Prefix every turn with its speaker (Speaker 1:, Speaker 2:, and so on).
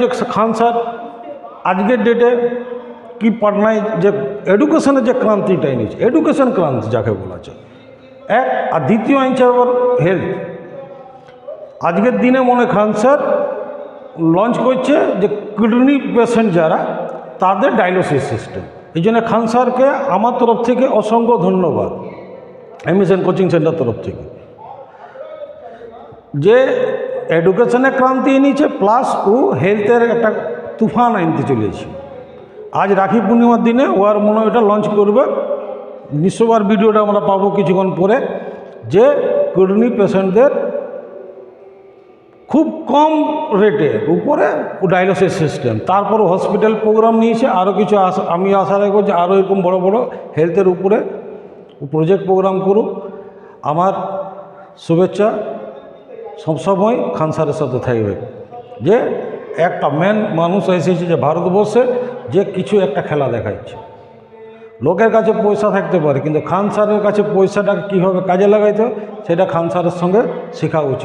Speaker 1: যে খান স্যার আজকের ডেটে কি পাটনায় যে এডুকেশনের যে ক্রান্তিটা এনেছে, এডুকেশন ক্রান্তি যাকে বলা যায় এক, আর দ্বিতীয় আনছে আবার হেলথ। আজকের দিনে মনে খান স্যার লঞ্চ করছে যে কিডনি পেশেন্ট যারা তাদের ডায়ালিসিস সিস্টেম। এই জন্য খান স্যারকে আমার তরফ থেকে অসংখ্য ধন্যবাদ, এমএসএন কোচিং সেন্টার তরফ থেকে, যে এডুকেশনে ক্রান্তি এনেছে প্লাস ও হেলথের একটা তুফান আনতে চলেছে। আজ রাখি পূর্ণিমার দিনে ওর মনে হয় এটা লঞ্চ করবে, নিশ্চয়বার ভিডিওটা আমরা পাবো কিছুক্ষণ পরে, যে কিডনি পেশেন্টদের খুব কম রেটের উপরে ও ডায়ালিসিস সিস্টেম। তারপর হসপিটাল প্রোগ্রাম নিয়েছে, আরও কিছু আমি আশা রাখবো যে আরও এরকম বড় বড় হেলথের উপরে প্রজেক্ট প্রোগ্রাম করুক। আমার শুভেচ্ছা সবসময় খান স্যারের সাথে থাকবে, যে একটা মেন মানুষ এসেছে যে ভারতবর্ষে যে কিছু একটা খেলা দেখাচ্ছে। লোকের কাছে পয়সা থাকতে পারে, কিন্তু খান স্যারের কাছে পয়সাটাকে কীভাবে কাজে লাগাইতে হয় সেটা খান স্যারের সঙ্গে শেখা উচিত।